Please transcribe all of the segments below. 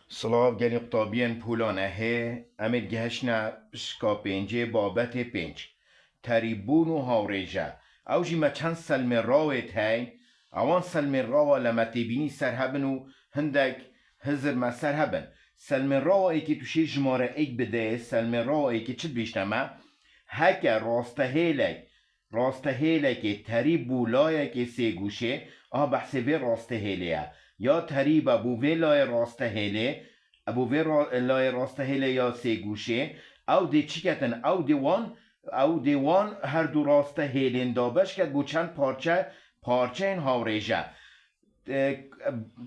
سلاف گلی قطابین پولانه هی امید گهشنا بشکا پینجه بابت پینج تریبون و هاوریجه او جی ما چند سلم راویت هی اوان سلم راو لما تبینی سر هبن و هندک هزر ما سر هبن سلم راو ای که توشی جماره ایک بده سلم راو ای که چد بیشتما هکه راسته هیله که تریبو لایه که سه گوشه بحث به راسته هیله یا تریب ابو وی لای راسته هیله ابو وی لای راسته هیله یا سه گوشه او دی چیکتن او دیوان هر دو راسته هیلین دابش کد بو چند پارچه این هاوریجه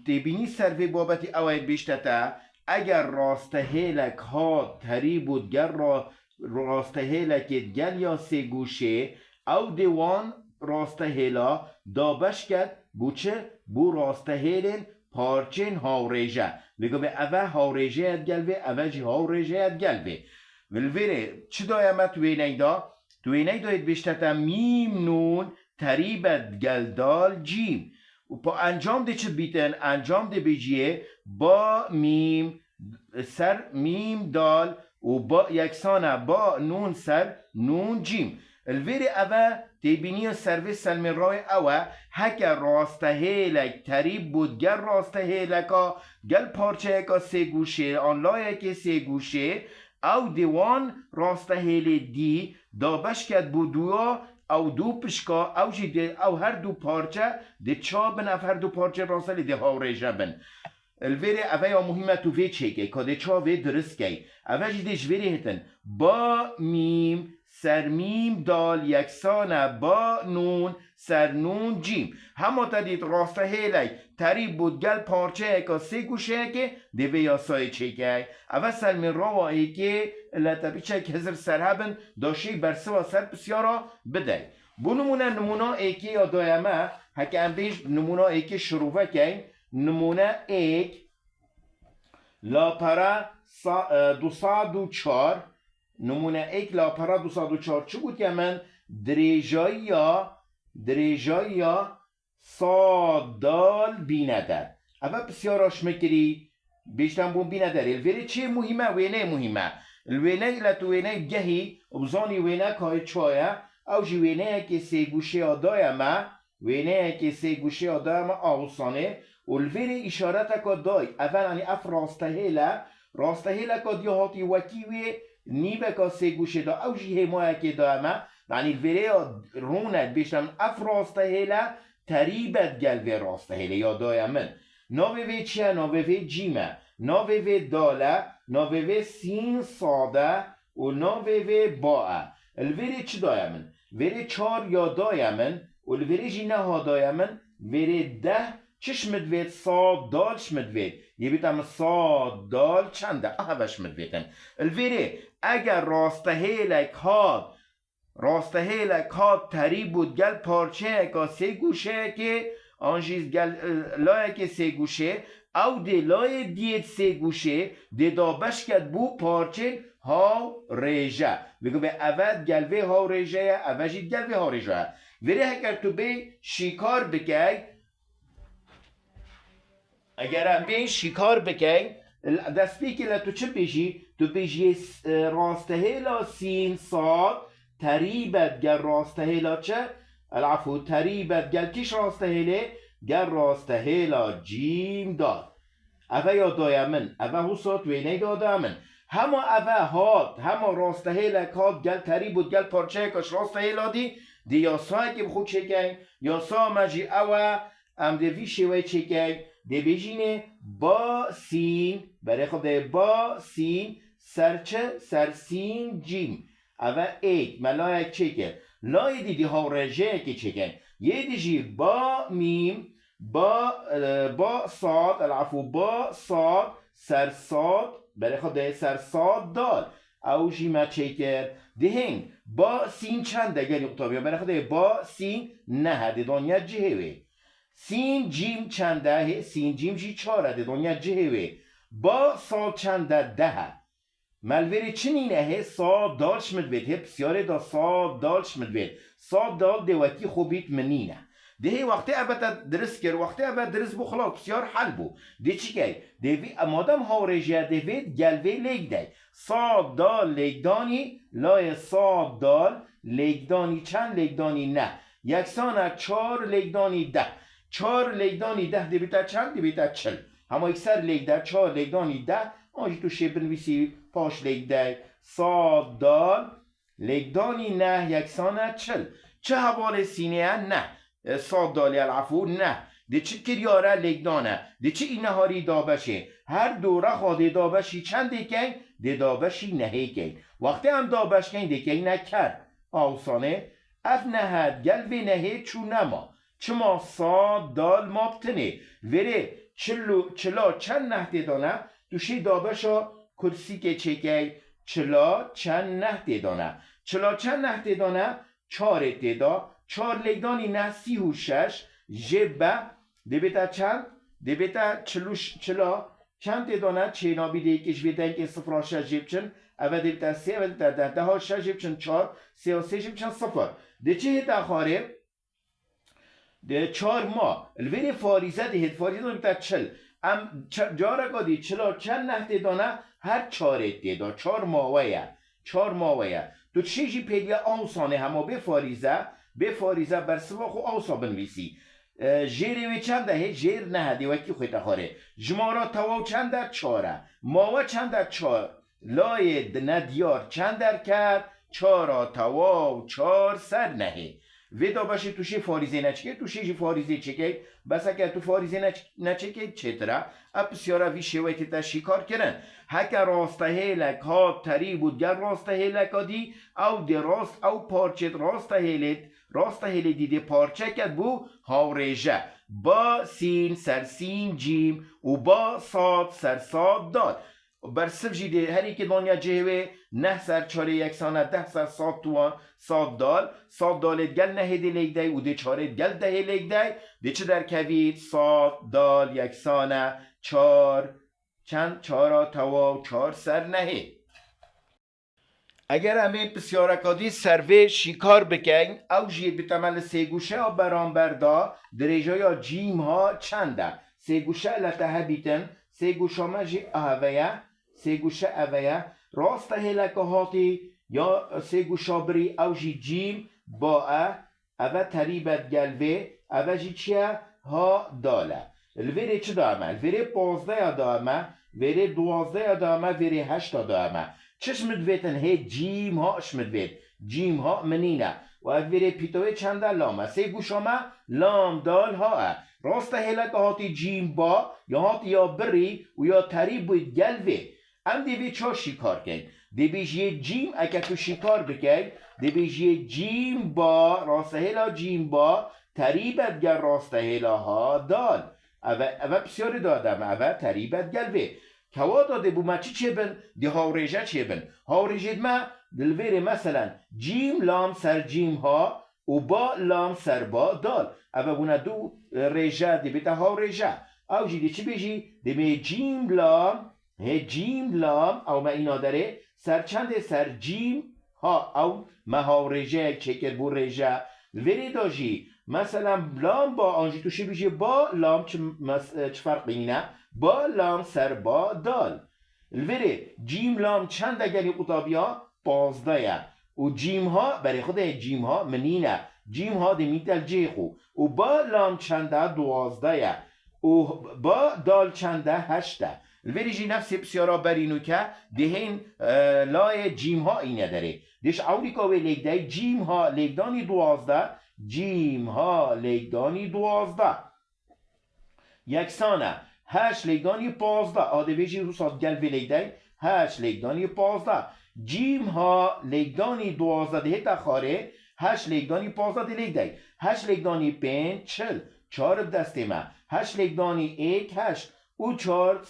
بینی سروی بابتی اوید بیشتتا اگر راسته هیلک ها تری بود گر راسته هیلکت گل یا سه گوشه او دیوان راسته هیلا دابش کد بو چه بو راسته هیلین پارچین هاوریجه بگو به اوه هاوریجه ات گلوه اوه جی هاوریجه ات گلوه ولویره چی دایم توی نیدا؟ توی نیدا بیشتر میم نون تریبت گلدال جیم و با انجام ده چه بیتن انجام ده بجیه با میم سر میم دال و با یکسانه با نون سر نون جیم الویره اوه تیبینی سرویس سلم رای اوه هک راسته هیلک تریب بود گر راسته هیلکا گل پارچه اکا سه گوشه آن لایه سه گوشه او دیوان راسته هیل دی دابش کد بودویا او دو پشکا او جی دی او هر دو پارچه دی چا بن اف هر دو پارچه راسته لی دی هاوریجه بن الویره اوه یا مهمه تو وی چیگه که دی چا وی درست گی اوه جی دیش ویری هتن با میم سر میم دال یکسانه با نون سر نون جیم همه تا دید راسته هیلی تری بود گل پارچه که سه گوشه که دیوه یا سای چه که اوه سلم روایی که لطبی چه که هزر سر هبن داشتی برسه و سر بسیارا بده بو نمونه ایکی یا دایمه هکه ام بیش نمونه ایکی شروفه که نمونه ایک لاپره 204 نمونه ایک لاپره 204 چه بود که من دریجایی یا صادال بینده اول بسیار آشمکری بیشتر بون بینده الویره چه مهمه وینه مهمه الوینه لطو وینه گهی ابزانی وینه که چایه او جی وینه که سه گوشه آدای ما وینه که سه گوشه آدای ما آوسانه الویره اشارت که دای اول انی اف راسته هیله که دیهاتی وکیوی نیبه که سه گوشه دا او جی همایه که دا اما یعنی الویره رونت بیشتم اف راسته هیله تریبت گلوه راسته هیله یا دای من ناوه وی چیه؟ ناوه وی جیمه ناوه وی داله ناوه وی سین ساده و ناوه وی باعه الویره چی دای من؟ ویره 4 یا دای من و الویره جی نه دای من ویره 10 چشمت وید صاد دال شمت وید یه بیتم صاد دال چنده وش مت ویدن الویره اگر راسته هیلک هاد تری بود گل پارچه که سه گوشه که آنجیز گل لایه که سه گوشه او دی لایه دید سه گوشه دی دابش کد بو پارچه ها ریجه بگو به اول گلوه ها ریجه اول جید گلوه ها ریجه ویره اگر تو به شکار بکی اگر هم به شکار بکی دست بی که لطو چه بیجی تو بیجی راسته هیلا سین صاد تریبت گر راسته هیلا چه العفو تریبت گر کش راسته هیله گر راسته هیلا جیم داد اوه یا دایمن اوه حسات وینه دادمن همه اوه هاد همه راسته هیلا کاد گل تری بود گل پارچه کش راسته هیلا دی یا سای که بخود چکن یا سا مجی اوه ام دوی شوی چکن دی بیجینه با سین برای خود دی با سین سرچه سر سین جیم اوه ایک ملایک چکن لای دیدی ها رجه که چکن یه دیجی با میم با صاد العفو با صاد سر صاد برای خود دی سر صاد دال او جیمه چکن دهنگ با سین چنده گلی اقتابی برای خود دی با سین نه دی دانیت جهوی سین جیم چنده سین جیم جی 4 دی دنیا جهوه با صاد چنده 10 ملوری چنینه صاد دالش مدوید بسیاره دا صاد دالش مدوید صاد دال دوکی خوبیت منینه ده وقتی اوتا درست کرد وقتی اوتا درست بو خلاص بسیار حل بو ده چی که ده مادم هاورجه ده گلوه لیگ ده صاد دال لیگدانی لای صاد دال لیگدانی چند لیگدانی نه یکسان 4 لیگدانی 10 4 لیگدانی 10 ده بیتا چند ده بیتا 40 اما اکثر لیگ ده 4 لیگدانی 10 آنجی تو شه بنویسی پاش لیگ ده صاد دال لیگدانی نه یکسان 40 چه حوال سینه نه صاد دالی العفو نه ده چه کریاره لیگدانه ده چه اینه هاری دابشه هر دوره خواده دابشی چند دیکن ده دابشی نهی کن وقتی هم دابش کن دیکن نکرد آوسانه اف نهد گل به نهی چو نما چما صاد دال مابتنه وره چلا چند نهده دانه دوشی دابشا کرسی که چکه چلا چند نهده دانه چلا چند نهده دانه 4 تعداد 4 لیگدانی نه 36 جبه دبیتا چند دبیتا چلا چند تعدانه چینا بیده کش بیده که 0 جب چند اول دبیتا 3 اول دبیتا 10 10 6 جب چند 4 33 جب چند 0 ده چه هتا خاره ده 4 ماه الوری فاریزه ده هت فاریزه دبیتا 40 ام جارا کادی چلا چند نه تعدانه هر 4 تعداد 4 ماهه 4 ماهه تو چیزی پیدا آسانه همه به فاریزه بر سوا خو آسا بنویسی جیری وی چنده هی جیر نه دی وکی خوی تخاره جمارا تواو چنده 4 ماوا چنده 4 لای ندیار چند کرد 4 تواو 4 سر نهی ودا باشه توشی فاریزه نچکه توشی فاریزه چکه بس اگر تو فاریزه نچکه چتره بسیارا وی شویت تا شکار کرن هکا راسته هیلک ها تری بود گر راسته هیلک ها دی او دی راست او پارچت راسته هیل دیده پارچه کد بو هاوریجه با سین سر سین جیم و با صاد سر صاد داد بر سف جیده هری که دانیا جهوه 9 سر 4 یکسانه 10 سر صاد توان صاد دالت گل نه هده لیگ دای و ده 4 گل ده لیگ دای ده چه در کوید صاد دال یکسانه 4 چند 4 توا 4 سر نهه اگر همه بسیارکادی سروه شکار بکن او جید به تمل 3 گوشه ها برانبر دا درجه یا جیم ها چنده 3 گوشه لطه بیتن 3 گوشه ما جی اهویه 3 گوشه اویه راست هلکه هاتی یا 3 گوشه بری او جی جیم با اوه تریبت گلوه اوه جی چیه ها داله الویره چه دامه؟ الویره 15 دامه ویره 12 دامه ویره 8 دامه چشمت ویتن هی جیم ها اشمت ویت جیم ها منینه و ویره پیتوه چنده لامه 3 گوشامه لام دال ها راست هلکه هاتی جیم با یا هاتی یا بری و یا تری بود گلوه ام دیوی چا شکار کن دیویش یه جیم اگه تو شکار بکن دیویش یه جیم با راست هلا جیم با تریبت گر راست هلا ها دال اوه بسیاری دادم اوه تریبت گلوه کوا داده بو ما چی بن دی هاوریجه چی بن هاوریجه ما دلویر مثلا جیم لام سر جیم ها و با لام سر با دال اوه بونا دو ریجه دی بیتا هاوریجه او جی دی چی بیجی دی می جیم لام جیم لام او ما اینا داره سر چند سر جیم ها او ما هاوریجه چکر بو ریجه وری داجی مثلا لام با آنجی توشی بیجی با لام چه فرق بینه با لام سر با دال الوره جیم لام چند اگری قطابیا 15 و جیم ها برای خود جیم ها منینه جیم ها دمیتل جیخو و با لام چنده 12 و با دال چنده 8 الوره جی نفس بسیارا برینو که دهین لای جیم ها اینه داره دیش اوریکا و لیگده جیم ها لیگدانی 12 جیم ها لیگدانی 12 یکسانه 8 لیگدانی 15 آدویجی رو ساد گل ولیگده 8 لیگدانی 15 جیم ها لیگدانی 12 ده تخاره 8 لیگدانی 15 ده لیگده 8 لیگدانی 5 40 4 دسته ما 8 لیگدانی 1 8 و 4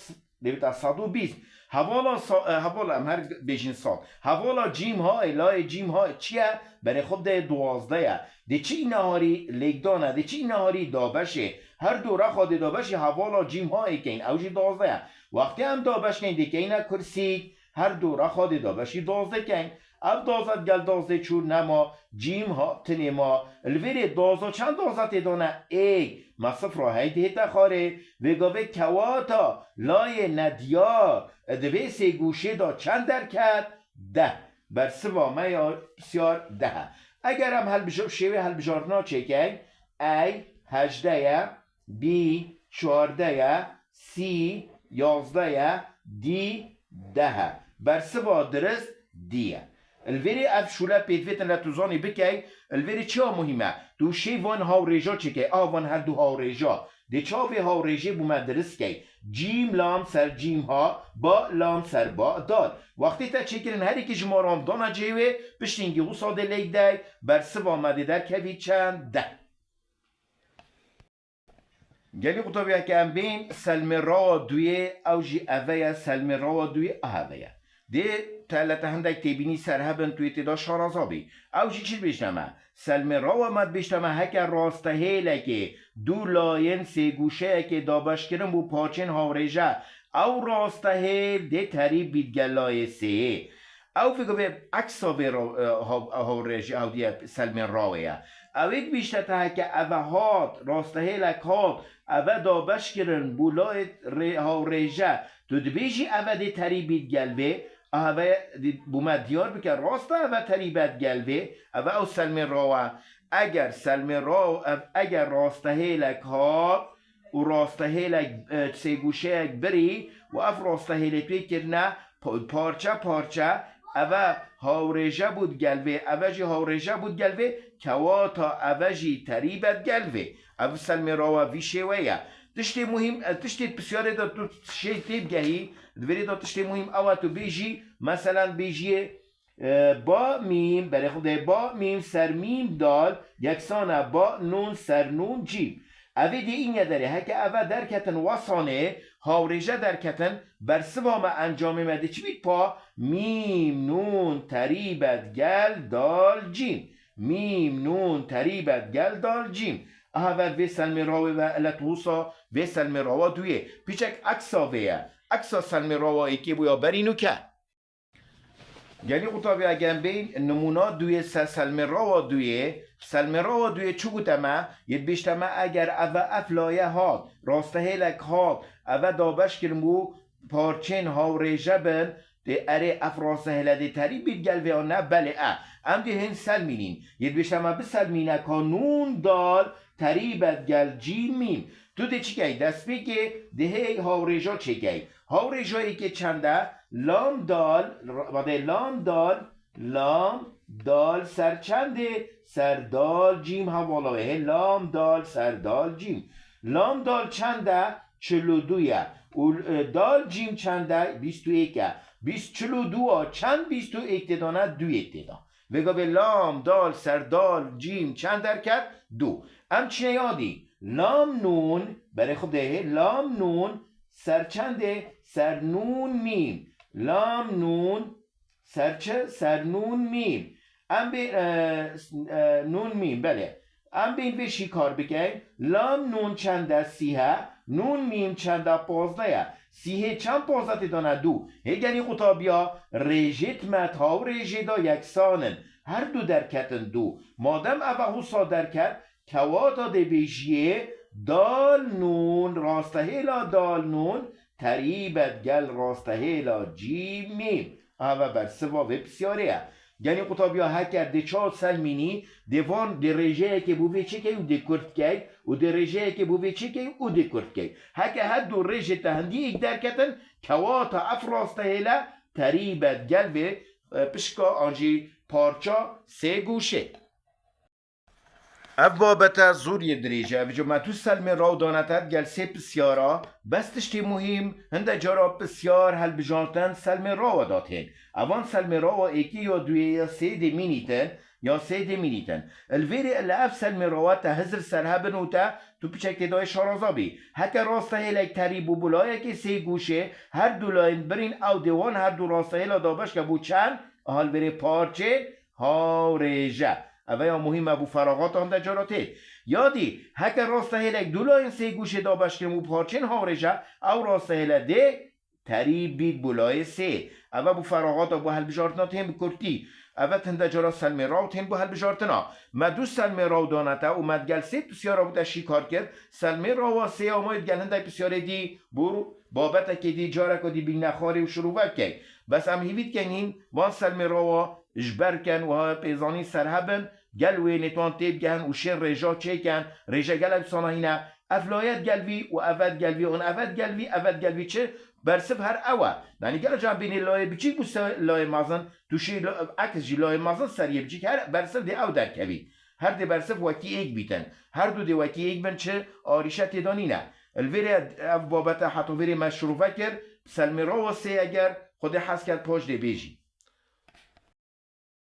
ده 120 حوالا هر بیشین سال حوالا جیم ها الای جیم ها چیه برای خود ده 12 ده چی نهاری لیگدانه ده چی نهاری دابشه هر دوره خود دابشه حوالا جیم ها ایکین اوجی 12 وقتی هم دابش کن دیگه اینا کرسی هر دوره خود دابشی 12 کن او دازت گل دازه چور نما جیم ها تنما الوری دازا چند دازت دانه ای مصف را هیده تخاره و گاوه کواتا لای ندیا دوی سه گوشه دا چند درکت ده بر سوا میار بسیار ده اگر هم حل شوی حل بجارنا چکن ای 18 بی 14 سی 11 دی 10 بر سوا درست دیه الوری اف شوله پیدویتن لطوزانی بکی الوری چه مهمه دو شی وان ها ریجا چکه آوان هر دو ها ریجا دی چاوی ها ریجه بومد درست که جیم لام سر جیم ها با لام سر با دال وقتی تا چکرن هر ایکی جمارام دانا جیوه بشتینگی او ساده لیک دی بر سوا مده در کوی چند ده گلی قطابی که ام بین سلم را دوی او جی اوه سلم را دوی اوه دی تلت هندک تبینی سرهبن توی تدا شارازابی او جی چیز بیشتمه سلم را و مد بیشتمه هکر راسته هیله که دو لاین سه گوشه که دابش کرن بو پاچن هاوریجه او راسته هیل دی تریب بیدگلای سه او فکر به اکسا به هاوریجه او دی سلم راویه اوید بیشتر تا که اوه هات راسته هیلک هات اوه دابش کرن بولای هاوریجه تو دبیجی اوه دی تریب بیدگلوه اوه بومد دیار بکن راسته اوه تریبت گلوه اوه او سلم راوه اگر سلم راو اگر راسته هیلک ها و راسته هیلک سه گوشه بری و اف راسته هیلک کرنه پارچه پارچه اوه هاوریجه بود گلوه اوه جی هاوریجه بود گلوه کواتا اوه جی تریبت گلوه اوه سلم راوه ویشه ویه تشتی مهم تشتی بسیاری دا تو شی تیب گهی دوری دا تشتی مهم اوه تو بیجی مثلا بیجی با میم برای خود با میم سر میم دال یکسانه با نون سر نون جیم اوه دی این داره هکه اوه درکتن واسانه هاوریجه درکتن بر سوام انجام مده چی بید پا میم نون تریبت گل دال جیم میم نون تریبت گل دال جیم اوه وی سلم راوی و الاتوسا وی سلم راوی دویه پیچک اکسا ویه اکسا سلم راوی که بویا برینو که یعنی قطابی اگه بین نمونا دوی سلم راوی دوی چو گوتمه ید بیشتمه اگر اوه افلایه هات راسته هیلک هات اوه دابش کرمو پارچین ها و ریجه بن دی اره اف راسته هیلده تری بید گلوه ها نه بله ام دی هن سلمینین ید بیشتمه بسلمینه که نون دال تریبت گل جیم میم تو دی چی گی دست بگی دی هی ها و ریجه چی گی ها و ریجه که چنده لام دال لام دال سر چنده سر دال جیم حوالوه لام دال سر دال جیم لام دال چنده 42 دال جیم چنده 21 42 چند 21 تدانه 2 تدان وگا به لام دال سر دال جیم چند درکت 2 ام چه یادی لام نون برای خود ده لام نون سر چنده سر نون میم لام نون سر چه سر نون میم ام به نون میم بله ام به این به شکار بگیم لام نون چنده 30 نون میم چنده 15 30 چند 15 دانه 2 هگنی قطابیا ریجت متها و ریجدا یکسانن هر دو درکتن 2 مادم اوه حسا درکت کواتا ده بیجیه دال نون راسته هیلا دال نون تریبت گل راسته هیلا جیم میم اوه بر سوا و بسیاره یعنی قطابیا هکر ده چال سلمینی دوان ده رژه که بوی چه که او ده کرد که و ده رژه که بوی چه که او ده کرد که هکر هر دو رژه تهندی ایک درکتن کواتا اف راسته هیلا تریبت گل و پشکا آنجی پارچا سه گوشه اف بابتا زور یدریجه و جو تو سلم راو دانتر گل سه بسیارا بستشتی مهم هنده جارا بسیار هل بجانتن سلم راو داتن اوان سلم راو ایکی یا دوی یا سه دی مینیتن الویری الاف سلم راو تا هزر سرهبن و تا تو پیچک دای شارازابی هکر راسته هیلک تریب و بلایه که سه گوشه هر دو لاین برین او دیوان هر دو راسته هیلا دابش که بو چند حال بری پارچه ها ریجه اوه یا مهم ابو فراغات آن جاراته یادی هکر راسته هیلک دولاین سه گوشه دابش کرمو پارچن هارجه او راسته هیله ده تریب بید بولای سه اوه ابو فراغات ابو حل بجارتنات هم بکرتی اوت هنده جرا سلمی راو تین بو هل بجارتنا ما دو سلمی راو دانتا و مد گل سی پسیارا بوده شیکار کرد سلمی راو سی آماید گل هنده پسیاره دی برو بابتا که دی جارا که دی بین نخاری و شروع بکن بس هم هیوید کنین وان سلمی راو جبر کن و پیزانی سرهبن گل وی نتوان تیب گهن و شین رجا چه کن رجا گل بسانا هینا افلایت گلوی و افت گلوی اون افت گلوی چه برسف هر اوه یعنی گل جان بین لای بچیک بوست لای مازن توشی عکس جی لای مازن سریع بچیک هر برسف دی او در کوی هر دی برسف وکی ایک بیتن هر دو دی وکی ایک بن چه آریشت دانی نه الویری اف بابتا حتی ویری مشروفه کرد سلمی را و سی اگر خود حس کرد پاش دی بیجی